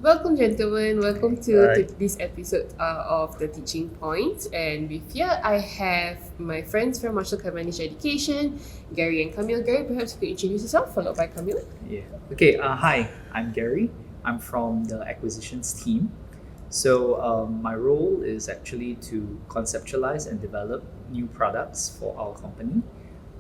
Welcome, gentlemen. Welcome to Right. this episode of the Teaching Point. And with here, I have my friends from Marshall Cavendish Education, Gary and Kamil. Gary, perhaps you could introduce yourself, followed by Kamil. Yeah. Okay. Hi, I'm Gary. I'm from the acquisitions team. So my role is actually to conceptualize and develop new products for our company.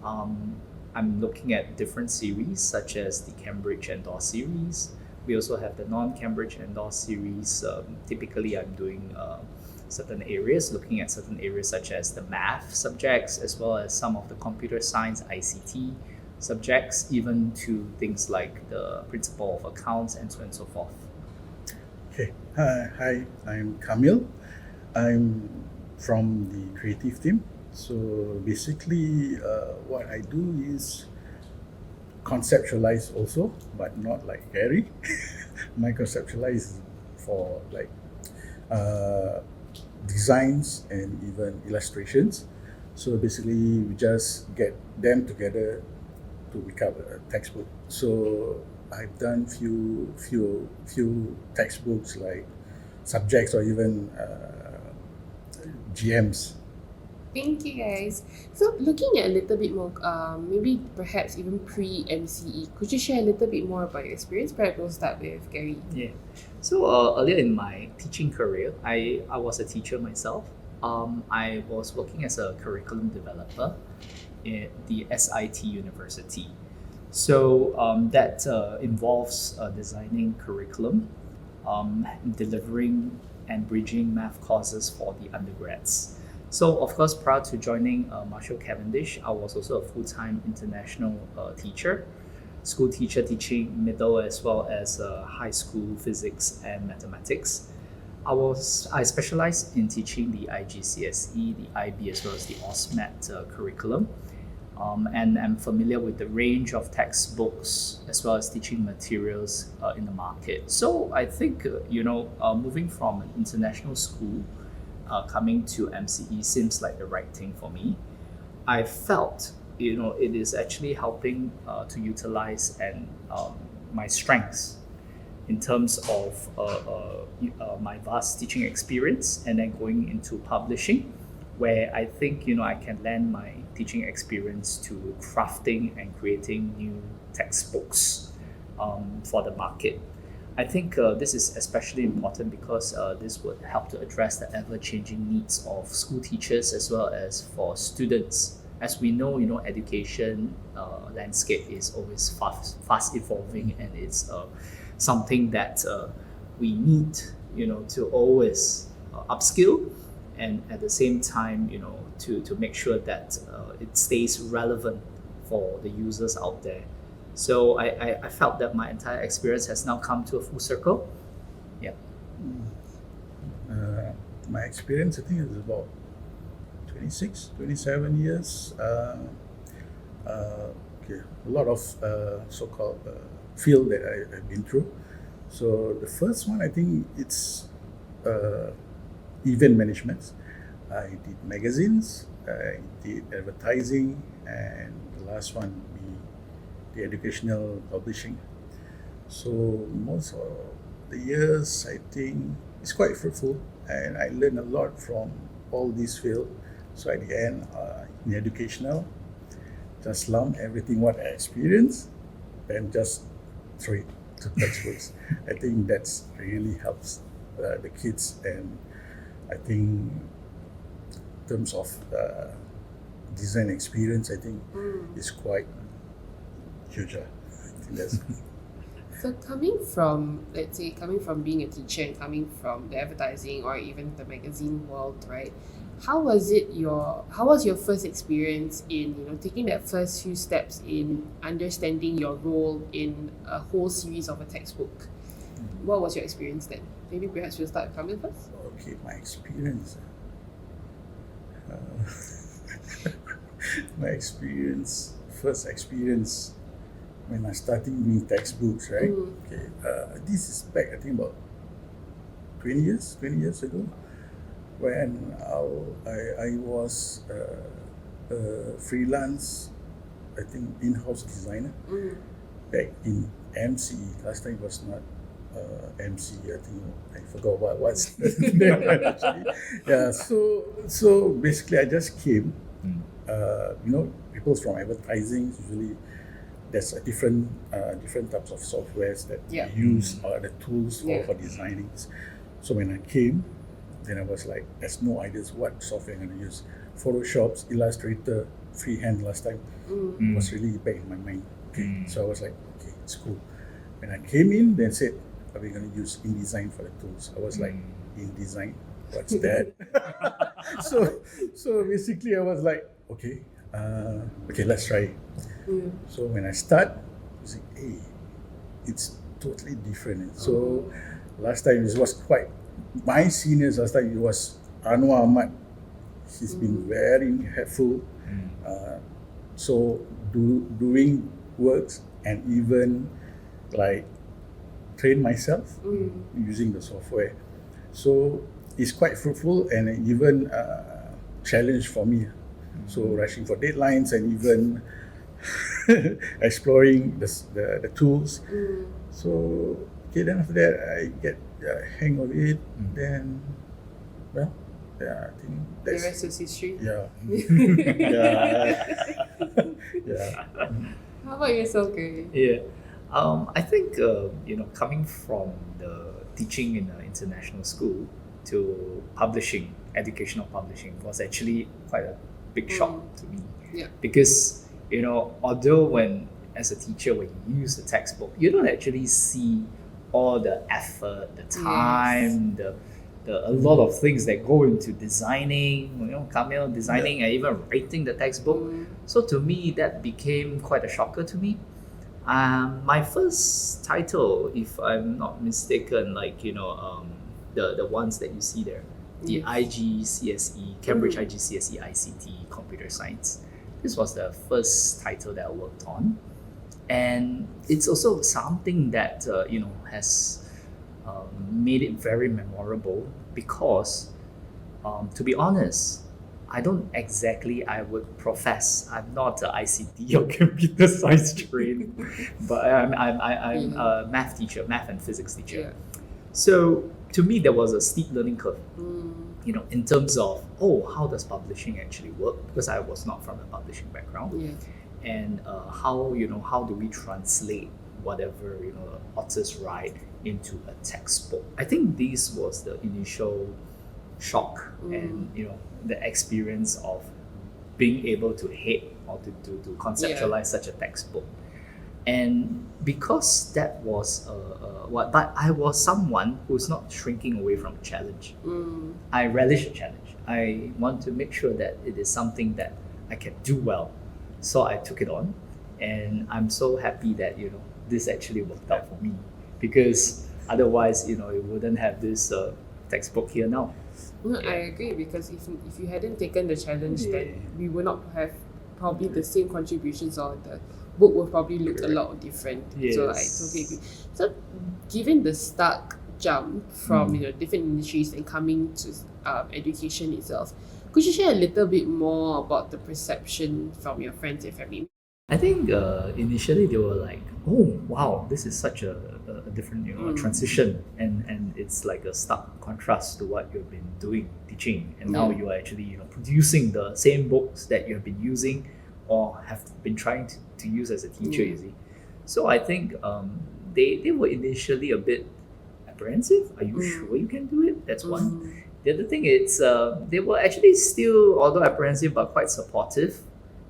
Um, I'm looking at different series such as the Cambridge Endorse series. We also have the non-Cambridge Endorse series. Typically, I'm doing certain areas, looking at certain areas such as the math subjects, as well as some of the computer science ICT subjects, even to things like the principle of accounts and so on and so forth. Okay. Hi, I'm Kamil. I'm from the creative team. So basically, what I do is conceptualize also, but not like Gary. My conceptualize for like uh, designs and even illustrations. So basically, we just get them together to become a textbook. So I've done few textbooks like subjects or even GMs. Thank you, guys. So, looking at a little bit more, maybe perhaps even pre-MCE, could you share a little bit more about your experience? Perhaps we'll start with Gary. Yeah. So earlier in my teaching career, I was a teacher myself. I was working as a curriculum developer at the SIT University. So that involves designing curriculum, delivering and bridging math courses for the undergrads. So of course, prior to joining Marshall Cavendish, I was also a full-time international teacher, school teacher teaching middle as well as high school physics and mathematics. I specialized in teaching the IGCSE, the IB as well as the OSMET curriculum. And I'm familiar with the range of textbooks as well as teaching materials in the market. So I think, moving from an international school coming to MCE seems like the right thing for me. I felt, it is actually helping to utilize and my strengths in terms of my vast teaching experience and then going into publishing, where I think I can lend my teaching experience to crafting and creating new textbooks for the market. I think this is especially important because this would help to address the ever-changing needs of school teachers as well as for students. As we know, education landscape is always fast evolving, and it's something that we need, to always upskill, and at the same time, to make sure that it stays relevant for the users out there. So I felt that my entire experience has now come to a full circle. Yeah. My experience, I think, is about 26, 27 years. Okay, a lot of so-called field that I've been through. So the first one, I think it's event management. I did magazines, I did advertising, and the last one be the educational publishing. So most of the years, I think it's quite fruitful, and I learned a lot from all these fields. So at the end, in educational, just lump everything what I experienced and just throw it to textbooks. I think that's really helps the kids, and I think in terms of design experience, I think is quite huge. I think that's So coming from being a teacher and coming from the advertising or even the magazine world, right? How was your first experience in taking that first few steps in understanding your role in a whole series of a textbook? What was your experience then? Maybe perhaps we'll start with Kamil first. okay. My experience. Uh, my experience, first experience when I started doing textbooks, right? Okay, this is back, I think, about 20 years ago, when I was a freelance, I think, in-house designer back in MCE. Last time it was not MC. I think I forgot what's the name actually. Yeah. So basically, I just came. People from advertising usually there's a different types of softwares that Yeah. they use or the tools Yeah. for designing. So when I came, then I was like, there's no ideas what software I'm going to use. Photoshop, Illustrator, freehand last time was really back in my mind. Okay. So I was like, okay, it's cool. When I came in, then said, are we going to use InDesign for the tools? I was like, InDesign, what's that? so basically I was like, okay, let's try it. So when I start, I was like, hey, it's totally different. So last time it was quite, my seniors last time it was Anwar Ahmad. He's been very helpful. So doing works and even like train myself using the software. So it's quite fruitful and even challenge for me. So rushing for deadlines and even exploring the tools. So okay, then after that I get the hang of it. Then, well, yeah, I think The that's rest is history. yeah. Yeah. How about yourself, Gary? Yeah. I think, coming from the teaching in an international school to publishing, educational publishing, was actually quite a big shock to me. Yeah. Because, although when, as a teacher, when you use the textbook, you don't actually see all the effort, the time, a lot of things that go into designing, Kamil designing and even writing the textbook. So to me, that became quite a shocker to me. My first title, if I'm not mistaken, the ones that you see there, the IGCSE, Cambridge IGCSE ICT Computer Science. This was the first title that I worked on. And it's also something that, has made it very memorable because, to be honest, I would profess I'm not an ICT or computer science trained, but I'm a math teacher, math and physics teacher. Yeah. So to me, there was a steep learning curve, in terms of, how does publishing actually work? Because I was not from a publishing background. Yeah. And how do we translate whatever, authors write into a textbook? I think this was the initial shock and, the experience of being able to head or to conceptualize such a textbook. And because that was but I was someone who's not shrinking away from a challenge. I relish a challenge. I want to make sure that it is something that I can do well. So I took it on, and I'm so happy that this actually worked out for me, because otherwise it wouldn't have this textbook here now. No, I agree, because if you hadn't taken the challenge, then we would not have probably the same contributions, or the book would probably look a lot different. So I totally agree. So given the stark jump from different industries and coming to education itself, could you share a little bit more about the perception from your friends and family? I think initially they were like, oh wow, this is such a different transition, and it's like a stark contrast to what you've been doing, teaching, and now you are actually producing the same books that you have been using or have been trying to use as a teacher, you see. So I think they were initially a bit apprehensive. Are you sure you can do it? That's one. The other thing is they were actually still, although apprehensive, but quite supportive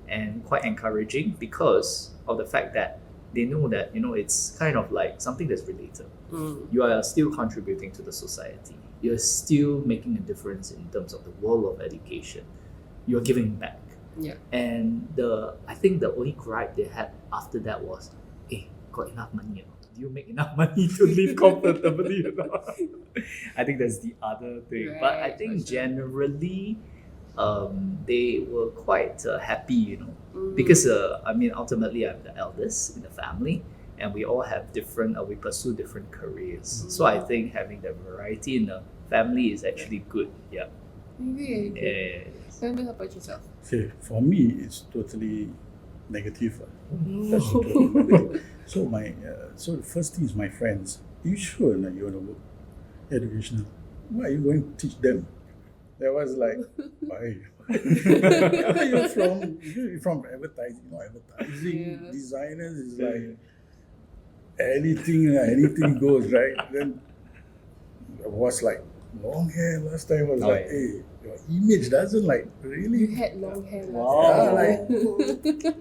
and quite encouraging, because of the fact that they know that it's kind of like something that's related. You are still contributing to the society. You're still making a difference in terms of the world of education. You're giving back. Yeah. And I think the only gripe they had after that was, hey, got enough money or not? Do you make enough money to live comfortably or not? I think that's the other thing. Right, but I think generally, they were quite happy, because ultimately I'm the eldest in the family, and we all have we pursue different careers. So I think having the variety in the family is actually good. Yeah. Okay. How about yourself? Okay, for me, it's totally negative. That's totally negative. So the first thing is my friends. you sure not you want to work educational? Why are you going to teach them? That was like, why? You're from advertising, advertising Yeah. designers is like anything goes, right? Then it was like long hair last time. I was like, yeah. hey, your image doesn't like really. You had long hair last Wow. time.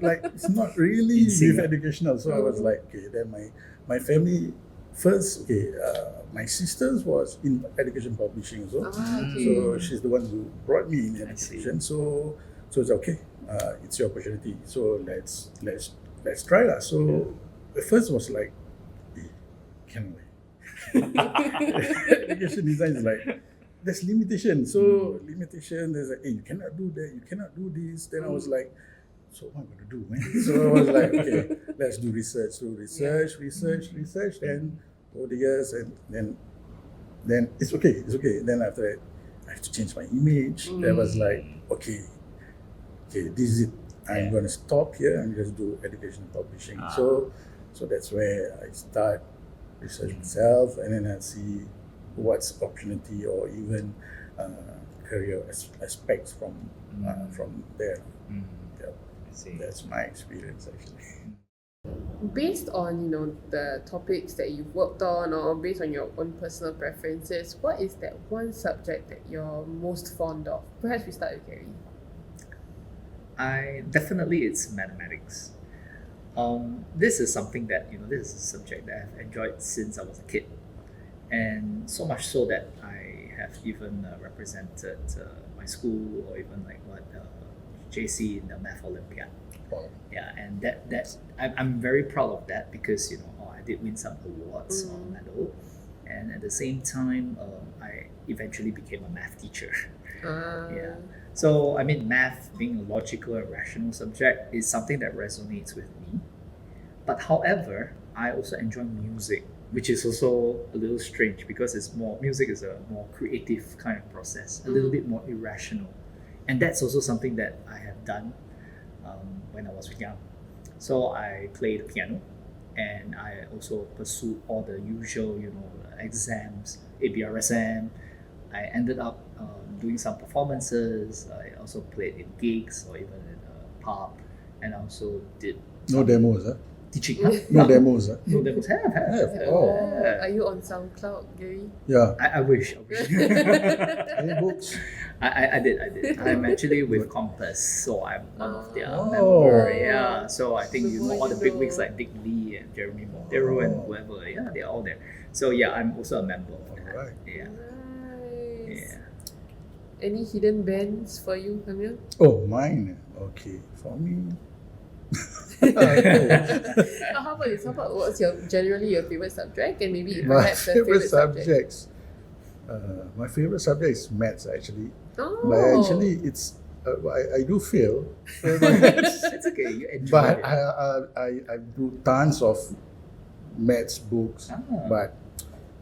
Like it's not really Insane. with educational. So I was like, okay, then my family first, my sister's was in education publishing also. Okay. So she's the one who brought me in I see. education. So it's okay. It's your opportunity. So let's try that. So the first was like, can we? Education design is like there's limitation. So limitation. There's like, hey, you cannot do that. You cannot do this. Then I was like, so what am I gonna do, man? So I was like, okay, let's do research. So research. Then over the years, and then it's okay. Then after that, I have to change my image. That was like, okay, this is it. I'm gonna stop here and just do education publishing. So that's where I start research myself, and then I see what's opportunity or even career aspects from there. Yeah. I see. That's my experience actually. Based on the topics that you've worked on, or based on your own personal preferences, what is that one subject that you're most fond of? Perhaps we start with Gary. Definitely it's mathematics. This is something that this is a subject that I've enjoyed since I was a kid, and so much so that I have even represented my school, or even like JC in the Math Olympiad. Wow. Yeah, and I'm very proud of that, because I did win some awards or medal, and at the same time I eventually became a math teacher. Yeah. So I mean, math being a logical and rational subject is something that resonates with me. But however, I also enjoy music, which is also a little strange, because music is a more creative kind of process, a little bit more irrational. And that's also something that I have done when I was young. So I played the piano, and I also pursued all the usual, exams, ABRSM. I ended up doing some performances. I also played in gigs or even in a pub, and I also did No demos, huh? teaching. No demos, huh? No demos. Have. Oh. Are you on SoundCloud, Gary? Yeah. I wish. Any books? I did. I'm actually with Compass, so I'm one of their Oh. member. Yeah, so I think all the big wigs like Dick Lee and Jeremy Montero and whoever. Yeah, they're all there. So yeah, I'm also a member of that. Alright. Yeah. Nice. Yeah. Any hidden bands for you, Kamil? Oh, mine. Okay, for me. How about this? What's generally your favorite subject, and maybe My perhaps a favorite subject? subjects. My favorite subject is maths actually. Oh. But actually, it's I do fail my maths. It's okay. You enjoy But it. I do tons of maths books, Ah. but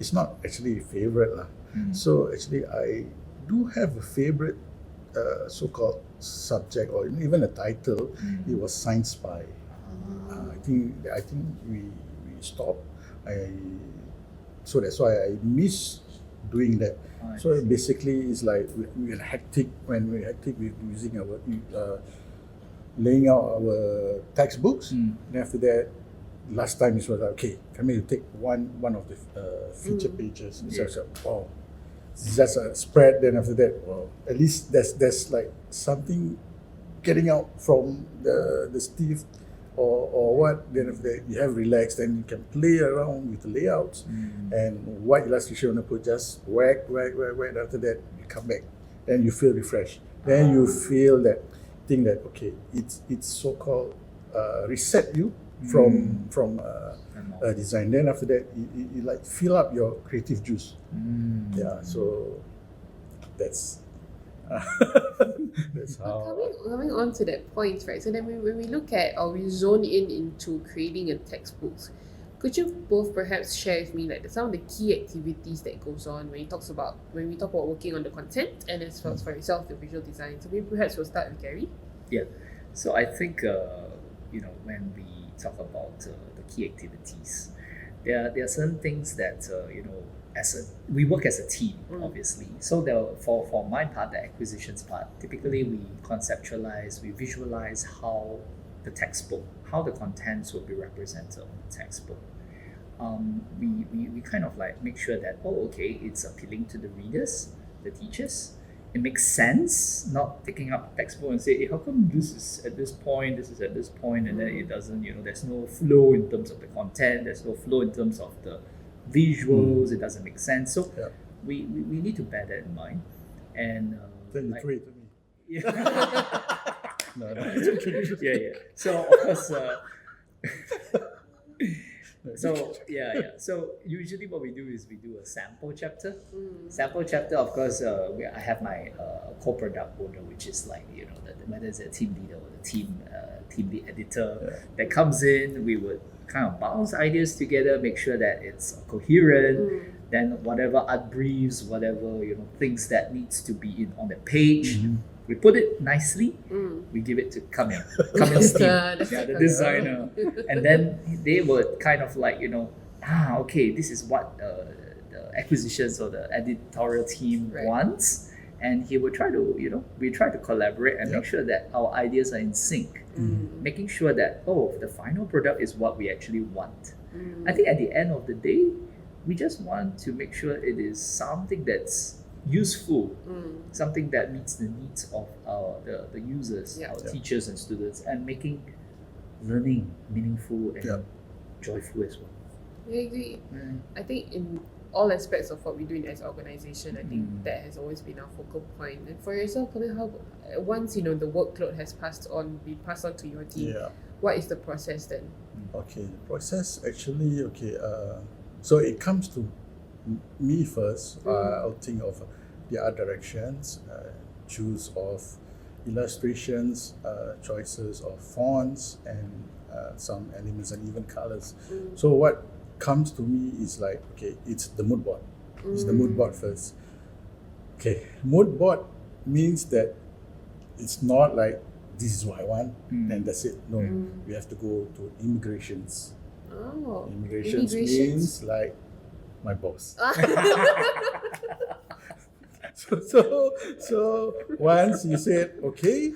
it's not actually a favorite lah. So actually, I do have a favorite so-called subject, or even a title. It was Science Spy. I think we stopped. So that's why I miss doing that. Oh, I So see. basically, it's like we're hectic with using our laying out our textbooks. Then after that, last time it was like, okay, come here, you take one of the feature pages. So, wow, it's just a spread. Then after that, wow, at least there's like something getting out from the stiff or what. Then after that, you have relaxed, then you can play around with the layouts. And what illustration you want to put, just whack. After that, you come back, then you feel refreshed. Then you feel that thing that okay, it's so-called reset you from design. Then after that, you like fill up your creative juice. Yeah, so that's that's how. Coming on to that point, right? So then when we look at, or we zone into creating a textbooks, could you both perhaps share with me like some of the key activities that goes on when we talk about working on the content, and as well as for yourself the visual design? So maybe perhaps we'll start with Gary. Yeah. So I think when we talk about the key activities, there are certain things that we work as a team, obviously. So for my part, the acquisitions part, typically we conceptualize, we visualize how the contents will be represented on the textbook. We kind of like make sure that, it's appealing to the readers, the teachers. It makes sense, not picking up the textbook and say, hey, how come this is at this point, this is at this point, and then it doesn't, there's no flow in terms of the content, there's no flow in terms of the visuals, it doesn't make sense. So we need to bear that in mind. And Then you throw it to me. yeah. No, it's okay. yeah. So of course, So usually what we do is we do a sample chapter. Sample chapter, of course, I have my co-product owner, which is like whether it's a team leader or the team lead editor that comes in. We would kind of bounce ideas together, make sure that it's coherent. Then whatever art briefs, whatever things that needs to be on the page. We put it nicely. We give it to Kamil. Kamil's team, the designer, and then they would kind of like this is what the acquisitions or the editorial team wants, and he would try to we try to collaborate and make sure that our ideas are in sync, making sure that the final product is what we actually want. I think at the end of the day, we just want to make sure it is something that's useful, something that meets the needs of the users, our teachers and students, and making learning meaningful and joyful as well. I agree. I think in all aspects of what we do as an organization, I think that has always been our focal point. And for yourself, how once the workload has passed on to your team, what is the process then? Okay, the process actually, so it comes to me first. I'll think of the art directions, choose of illustrations, choices of fonts, and some elements and even colors. So what comes to me is like, it's the mood board. It's the mood board first. Mood board means that it's not like this is what I want and that's it. No, we have to go to immigrations. Immigrations means like my boss. So once you said okay,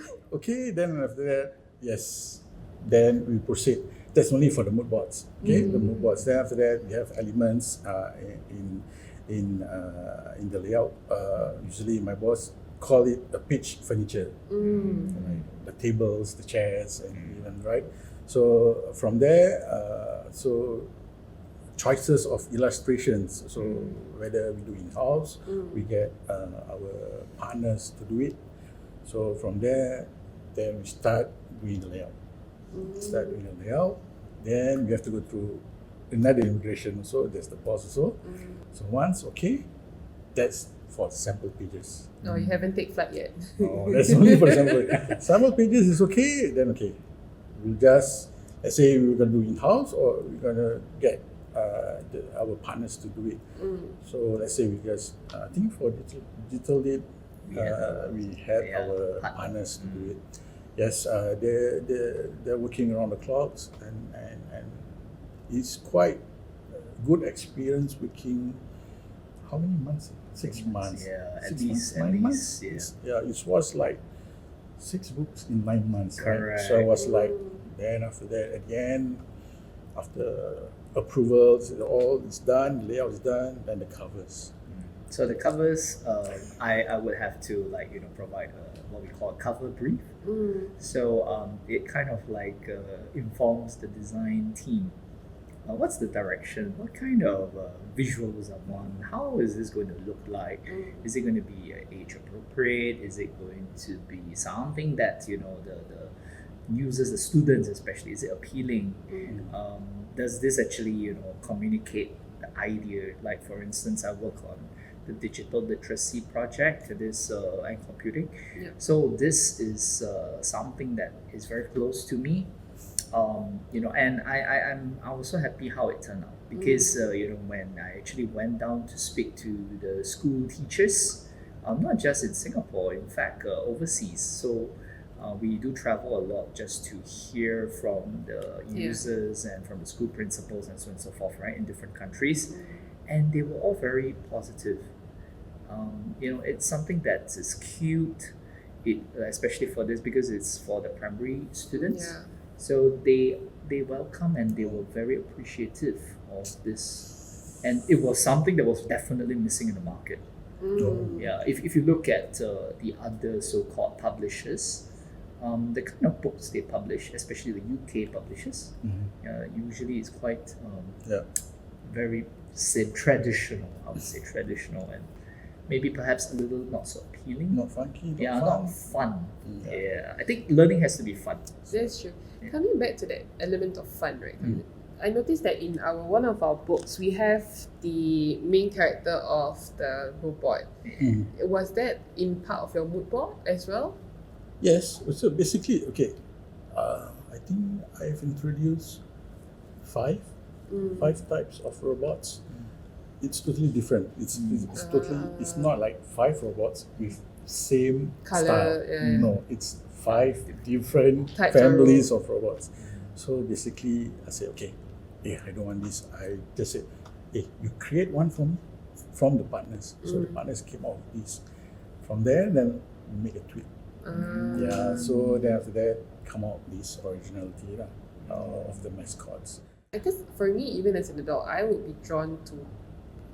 then after that, yes, then we proceed. That's only for the mood boards. The mood boards. Then after that, we have elements in the layout. Usually, my boss call it a pitch furniture. The tables, the chairs, and even right. So from there, choices of illustrations. So whether we do in-house, we get our partners to do it. So from there, then we start doing the layout. Then we have to go through another immigration. So there's the boss also. So once that's for sample pages. Oh, you haven't taken flight yet. That's only for sample. Sample pages is then we'll just, let's say we're going to do in-house or we're going to get our partners to do it. So let's say we just, I think for digital lead, we have our partners to do it. Yes, they're working around the clocks and it's quite a good experience working. How many months? 6 months. At least. Yeah, it was like 6 books in 9 months. Correct. Right? So I was like, then after that, at the end, after approvals, all is done, layout is done, then the covers. So the covers, I would have to provide what we call a cover brief. So it kind of informs the design team. What's the direction? What kind of visuals I want? How is this going to look like? Is it going to be age appropriate? Is it going to be something that the users, the students especially, is it appealing? Does this actually communicate the idea? Like for instance, I work on the digital literacy project, and computing. So this is something that is very close to me. And I was so happy how it turned out because when I actually went down to speak to the school teachers, not just in Singapore, in fact overseas. So We do travel a lot just to hear from the users and from the school principals and so on and so forth, right, in different countries. And they were all very positive. It's something that is cute, especially for this because it's for the primary students. Yeah. So they welcome and they were very appreciative of this. And it was something that was definitely missing in the market. Yeah, if you look at the other so-called publishers, the kind of books they publish, especially the UK publishers, usually is quite very traditional. I would say traditional and maybe perhaps a little not so appealing. Not funky. Not fun. Yeah, I think learning has to be fun. That's true. Yeah. Coming back to that element of fun, right? I noticed that in one of our books, we have the main character of the mood board. Was that in part of your mood board as well? Yes. So basically, okay, I think I've introduced five types of robots. It's totally different. It's totally. It's not like 5 robots with same Colour, style. yeah. No, it's 5 different Types of families of robots. So basically, I say, okay, I don't want this. I just said, you create one for me from the partners. So the partners came out with this. From there, then we make a tweak. So then after that, come out this originality of the mascots. I guess for me, even as an adult, I would be drawn to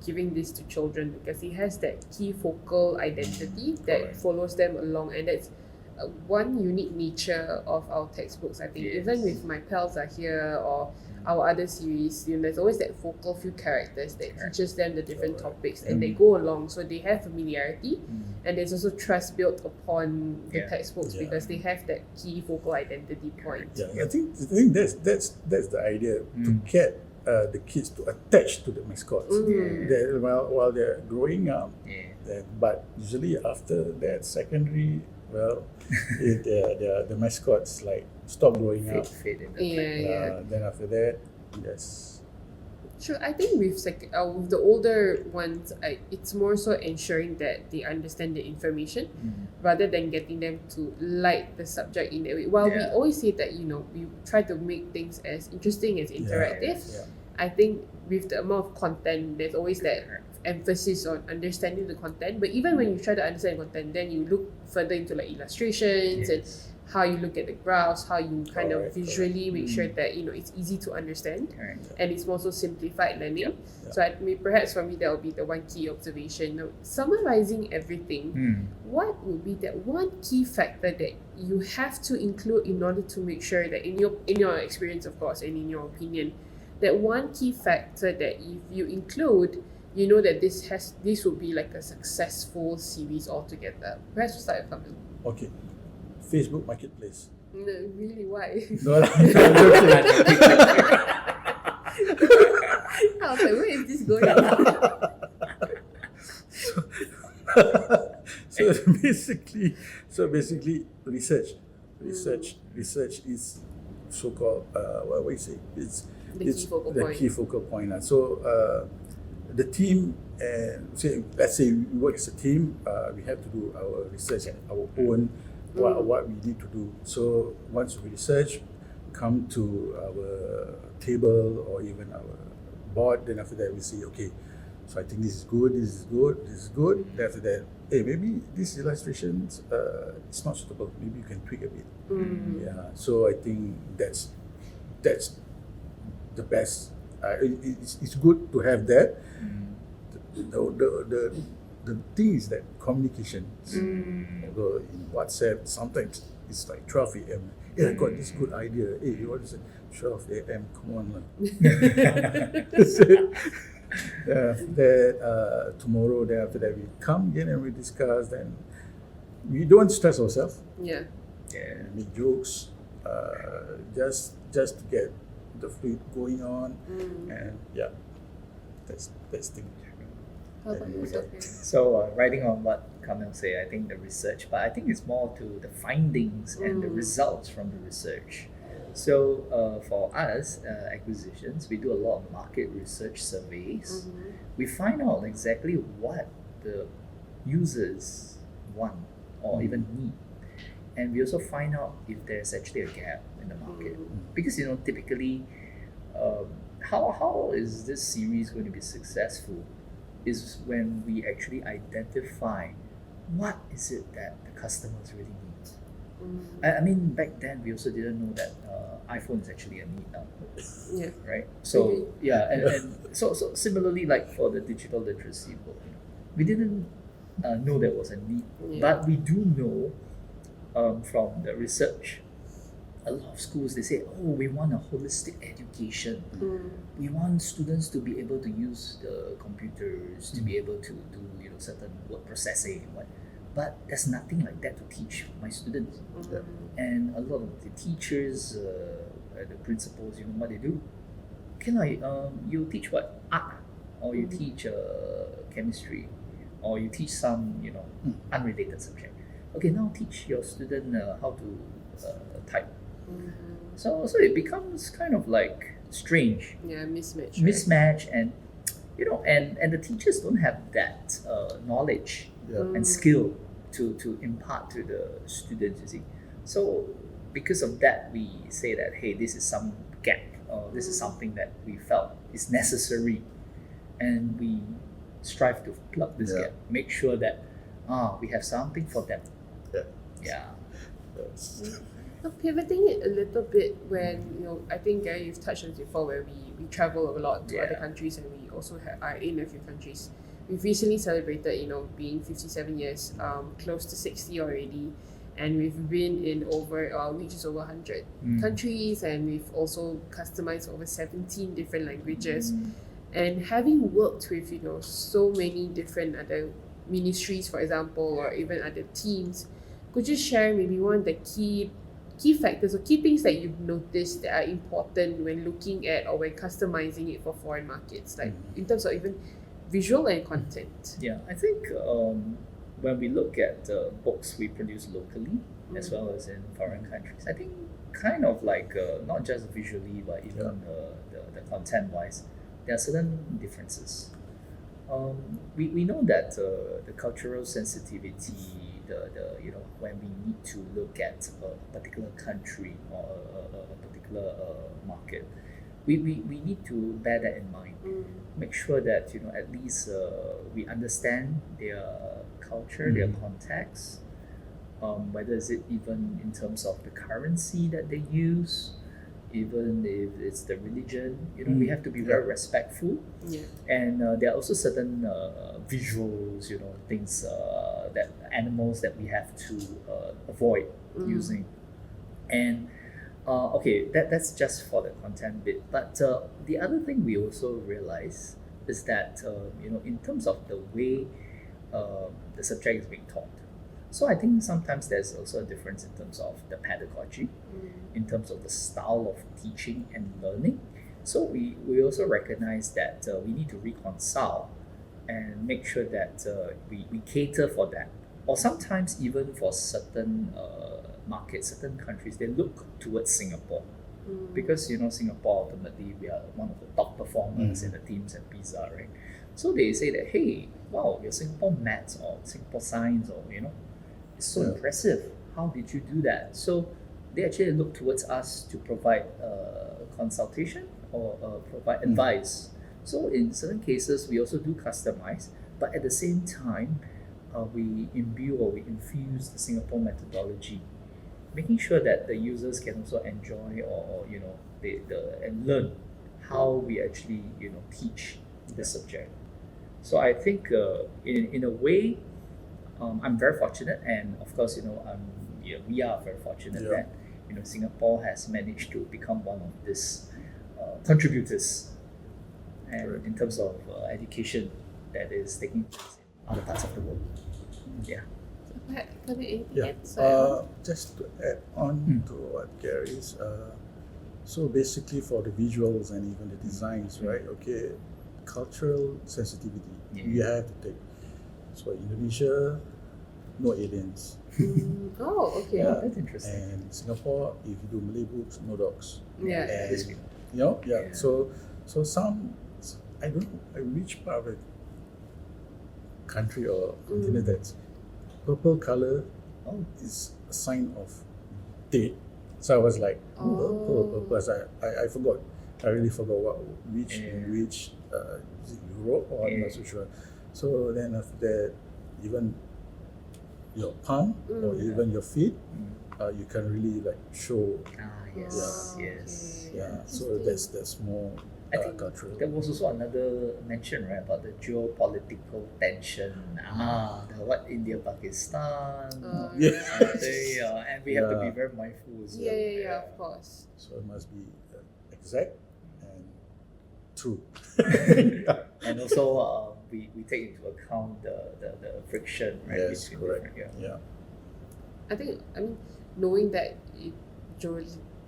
giving this to children because it has that key focal identity that Correct. follows them along, and that's one unique nature of our textbooks. I think even with My Pals Are Here or our other series, there's always that focal few characters that teaches them the different topics and they go along, so they have familiarity and there's also trust built upon the textbooks because they have that key focal identity point. I think that's the idea, to get the kids to attach to the mascots. While they're growing up, but usually after that secondary, the mascots like stop growing up. Then after that, yes. Sure, I think with the older ones, it's more so ensuring that they understand the information rather than getting them to like the subject in that way. While we always say that we try to make things as interesting as interactive, I think with the amount of content, there's always that emphasis on understanding the content. But even when you try to understand content, then you look further into like illustrations and how you look at the graphs, how you kind of visually make sure that it's easy to understand and it's more so simplified learning. So perhaps for me that would be the one key observation. Now, summarizing everything, what would be that one key factor that you have to include in order to make sure that in your experience, of course, and in your opinion, that one key factor that if you include, that this would be like a successful series altogether? Perhaps we'll start with Kamil. Okay, Facebook Marketplace. No, really, why? No, I was like, where is this going? So basically, research is so-called what do you say? It's the key focal point. So the team, let's say we work as a team, we have to do our research at our own, what we need to do. So once we research, come to our table or even our board, then after that we say, okay, so I think this is good, this is good, this is good. Then after that, maybe this illustration is not suitable, maybe you can tweak a bit. So I think that's the best. It's good to have that. The thing is that communication. Although in WhatsApp, sometimes it's like 12 a.m. I got this good idea. You want to say 12 a.m. Come on, tomorrow, then after that we come again and we discuss. Then we don't stress ourselves. Make jokes. Just to get the fluid going on, and that's the thing. How about you, Sophia? So riding on what Kamil said, I think the research, but I think it's more to the findings and the results from the research. So for us, acquisitions, we do a lot of market research surveys. We find out exactly what the users want or even need. and we also find out if there's actually a gap in the market. Because typically, how is this series going to be successful is when we actually identify what is it that the customers really need. I mean, back then we also didn't know that iPhone is actually a need now. Yeah. Right. So and so similarly, like for the digital literacy book, we didn't know there was a need, but we do know from the research, a lot of schools, they say, oh, we want a holistic education. We want students to be able to use the computers, to be able to do certain word processing, but there's nothing like that to teach my students. And a lot of the teachers, the principals, what they do, you teach what? Art, or you teach chemistry, or you teach some unrelated subject. Okay, now teach your student how to type. So it becomes kind of like strange. Yeah, mismatch. Mismatch, and and the teachers don't have that knowledge and skill to impart to the students. You see, so because of that, we say that hey, this is some gap. This is something that we felt is necessary, and we strive to plug this gap. Make sure that we have something for them. Now, pivoting it a little bit, when I think Gary, you've touched on this before, where we travel a lot to other countries, and we also are in a few countries. We've recently celebrated, being 57 years, close to 60 already, and we've been in reaches over 100 countries, and we've also customized over 17 different languages. And having worked with so many different other ministries, for example, or even other teams, could you share maybe one of the key factors or key things that you've noticed that are important when looking at or when customizing it for foreign markets, like in terms of even visual and content? Yeah, I think when we look at the books we produce locally as well as in foreign countries, I think kind of like not just visually but even the content wise, there are certain differences. We know that the cultural sensitivity, when we need to look at a particular country or a particular market, we need to bear that in mind. Make sure that at least we understand their culture, their context, whether is it even in terms of the currency that they use, even if it's the religion, we have to be very respectful. And there are also certain visuals, things that animals that we have to avoid using. And that's just for the content bit. But the other thing we also realize is that in terms of the way the subject is being taught. So I think sometimes there's also a difference in terms of the pedagogy, in terms of the style of teaching and learning. So we also recognize that we need to reconcile and make sure that we cater for that. Or sometimes even for certain markets, certain countries, they look towards Singapore. Because Singapore, ultimately we are one of the top performers in the teams at PISA, right? So they say that, hey, wow, your Singapore maths or Singapore science or it's so impressive. How did you do that? So they actually look towards us to provide consultation or provide advice. So in certain cases, we also do customize, but at the same time, we imbue or we infuse the Singapore methodology, making sure that the users can also enjoy or and learn how we actually teach the subject. So I think in a way, I'm very fortunate, and of course, we are very fortunate that Singapore has managed to become one of these contributors, and in terms of education that is taking place in other parts of the world. Just to add on to what Gary's, so basically for the visuals and even the designs, right? Okay, cultural sensitivity, we have to take. So Indonesia, no aliens. Okay. That's interesting. And Singapore, if you do Malay books, no dogs. And, So some, I don't know which part of the country or continent that's purple color is sign of date. So I was like, because I forgot. I really forgot which is it Europe or I'm not so sure. So then after that, even your palm or even your feet, you can really like show. Yes. Yeah. So that's more I think cultural. there was also another mention, right, about the geopolitical tension. What India, Pakistan, and we have to be very mindful as well. Yeah, of course. So it must be exact and true. And also we take into account the friction, right? Yes, between correct. different, Yeah. I mean, knowing that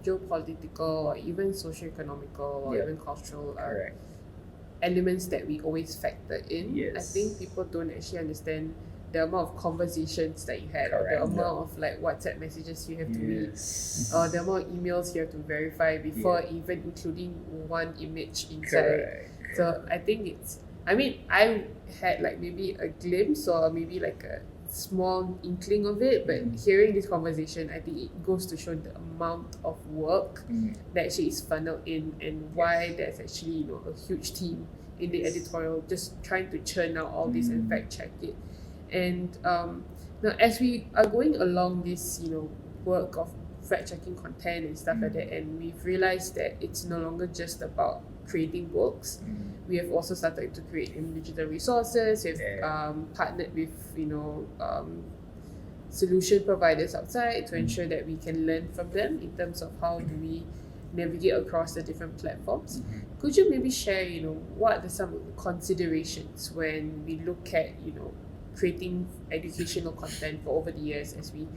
geopolitical or even socio-economical or even cultural correct. elements that we always factor in. Yes. I think people don't actually understand the amount of conversations that you had, or Correct. the amount of like WhatsApp messages you have to read, Yes. or the amount of emails you have to verify before even including one image inside. Correct. So I think I had like maybe a glimpse or maybe like a small inkling of it, but hearing this conversation, I think it goes to show the amount of work that actually is funneled in, and why there's actually a huge team in the editorial just trying to churn out all this and fact check it. And now as we are going along this work of fact checking content and stuff like that, and we've realized that it's no longer just about creating books. We have also started to create digital resources. We've partnered with solution providers outside to ensure that we can learn from them in terms of how do we navigate across the different platforms. Could you maybe share what are some of the considerations when we look at creating educational content for over the years, as we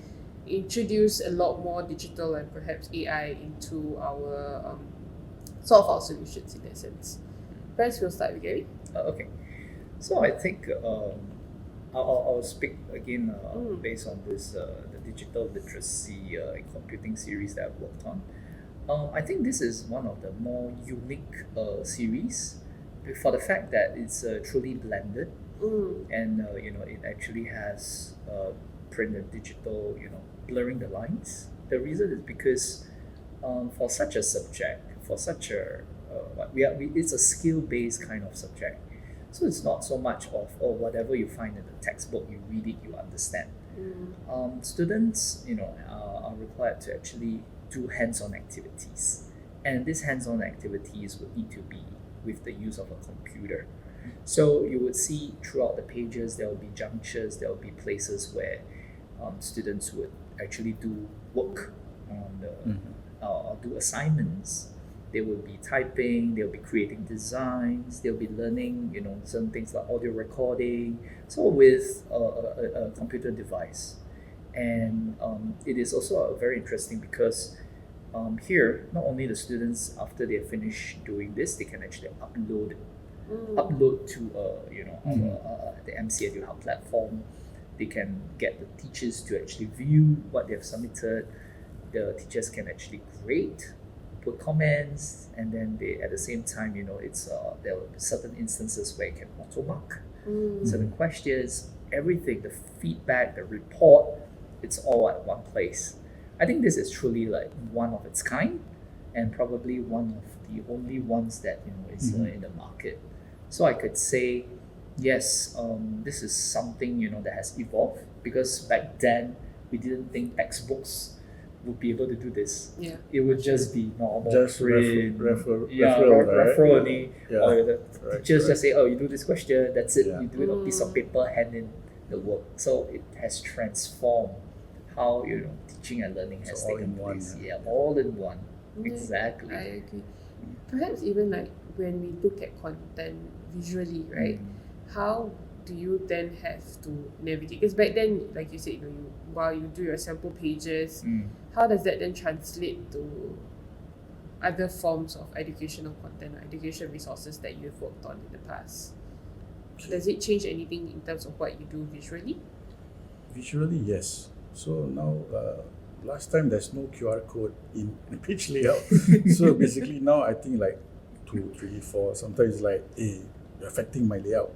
introduce a lot more digital and perhaps AI into our our solutions in that sense? Perhaps we'll start with Gary. Okay, so I think I'll speak again based on this the digital literacy and computing series that I've worked on. I think this is one of the more unique series for the fact that it's truly blended, and it actually has print and digital, blurring the lines. The reason is because for such a subject, for such a it's a skill-based kind of subject. So it's not so much of whatever you find in the textbook, you read it, you understand. Students, are required to actually do hands-on activities, and these hands-on activities would need to be with the use of a computer. So you would see throughout the pages there will be junctures, there will be places where students would actually do work on the or do assignments. They will be typing, they'll be creating designs, they'll be learning, some things like audio recording, so with a computer device. And it is also very interesting because here, not only the students, after they finish doing this, they can actually upload to the MC Edu Hub platform. They can get the teachers to actually view what they have submitted. The teachers can actually grade, put comments, and then they at the same time it's there will be certain instances where you can auto mark certain questions, everything, the feedback, the report, it's all at one place. I think this is truly like one of its kind, and probably one of the only ones that is in the market. So I could say yes, this is something that has evolved, because back then we didn't think textbooks would be able to do this. Yeah. It would just be normal Just print, referral, referral right? only, or the teachers correct. just say, oh, you do this question, that's it. Yeah. You do it on a piece of paper, hand in the work. So it has transformed how teaching and learning has So all taken in one, place. yeah. All in one. Yeah, Exactly. I agree. Perhaps even like when we look at content visually, right? How do you then have to navigate? Because back then, like you said, while you do your sample pages, how does that then translate to other forms of educational content or education resources that you've worked on in the past? Does it change anything in terms of what you do visually? Visually, yes. So now, last time there's no QR code in page layout. So basically now I think like 2, 3, 4, sometimes like, hey, you're affecting my layout.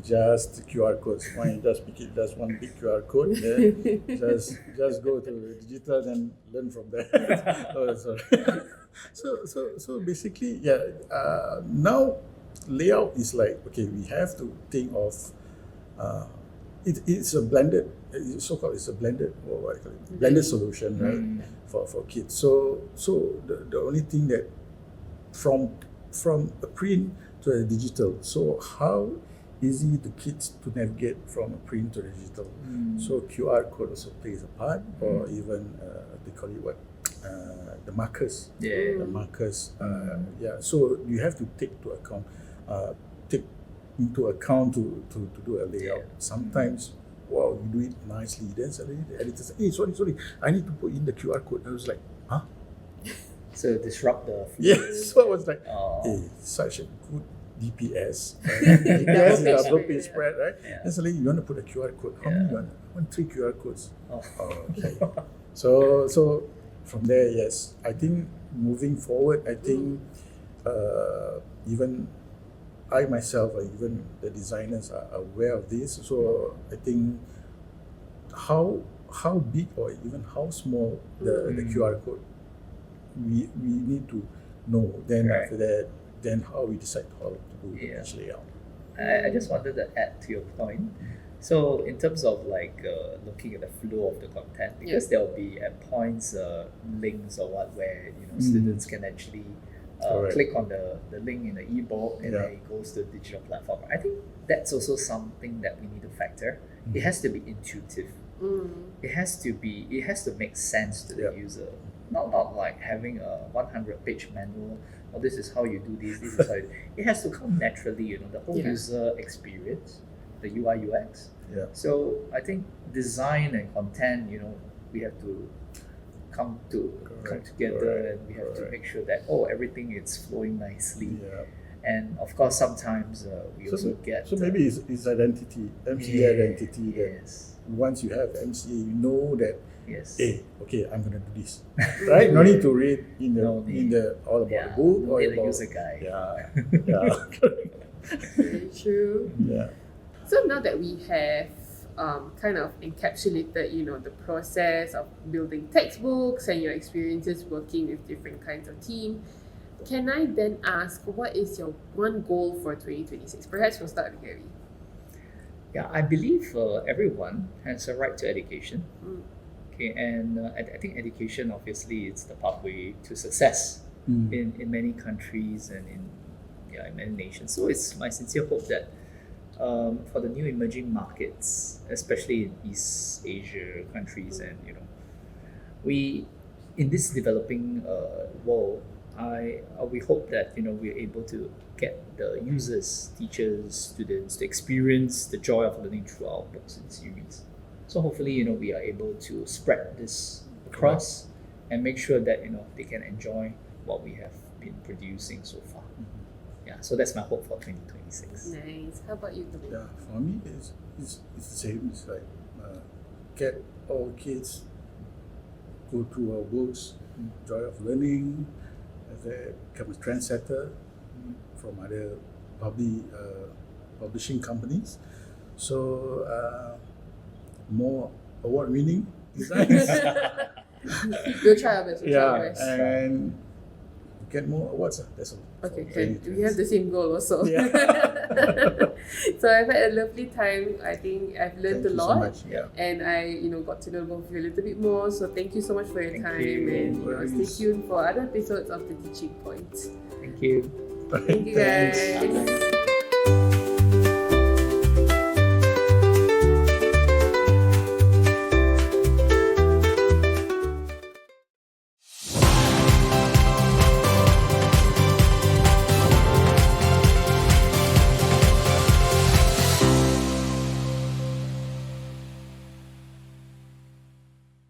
just QR codes. Why just make it just one big QR code? Then just go to digital and learn from there. Oh, sorry. So basically, yeah. Now layout is like, okay, we have to think of. It's a blended. It's a blended, or what I call it, blended solution, right? For kids. So the only thing that from a print to a digital. So how easy the kids to navigate from a print to a digital. So QR code also plays a part, or even they call it what, the markers. Yeah. The markers. Yeah. So you have to take into account to do a layout. Yeah. Sometimes, wow, you do it nicely. Then suddenly the editor says, "Hey, sorry, I need to put in the QR code." I was like, "Huh?" So disrupt the flow. Yes. So I was like, "Hey, such a good DPS. Right? DPS is double page spread, right?" Yeah. Then suddenly you want to put a QR code. How many you want? I want 3 QR codes. Oh. Okay. So from there, yes, I think moving forward, I think even I myself, or even the designers, are aware of this. So I think how big or even how small the QR code, we need to know. Then Right. after that, then how we decide how to do the Yeah. page layout. I just wanted to add to your point. So in terms of like looking at the flow of the content, because there will be at points links or what where students can actually Correct. click on the link in the ebook and Yeah. then it goes to the digital platform. I think that's also something that we need to factor. It has to be intuitive. It has to make sense to the Yeah. user. Not like having a 100-page manual. Or this is how you do this. This is how it has to come naturally. The whole user experience, the UI UX. Yeah. So I think design and content, we have to come together, and we have to make sure that everything is flowing nicely. Yeah. And of course, sometimes we also get. So maybe it's identity, MCA identity. That Yes. once you have MCA, you know that, Yes. hey, okay, I'm gonna do this, right? No need to read in No need. the all about the book no or need a about user guide. yeah. Very true. Yeah. So now that we have kind of encapsulated, the process of building textbooks and your experiences working with different kinds of team, can I then ask, what is your one goal for 2026? Perhaps we'll start with Gary. Yeah, I believe everyone has a right to education. Okay, and I think education, obviously, it's the pathway to success in many countries and in many nations. So it's my sincere hope that for the new emerging markets, especially in East Asia countries, and we in this developing world, we hope that we're able to get the users, teachers, students to experience the joy of learning through our books and series. So hopefully we are able to spread this across and make sure that they can enjoy what we have been producing so far. Yeah, so that's my hope for 2026. Nice. How about you, Kamil? Yeah, for me, it's the same. It's like get all kids go through our books, joy of learning, they become a trendsetter from other publishing companies. So more award-winning designs. We'll try our best. And get more awards. That's all. Okay, So, good. We have the same goal also. Yeah. So I've had a lovely time. I think I've learned Thank a you so lot. much. Yeah. And I, got to know both of you a little bit more. So thank you so much for your Thank time. you. And Worries. stay tuned for other episodes of The Teaching Point. Thank you. Thank you guys.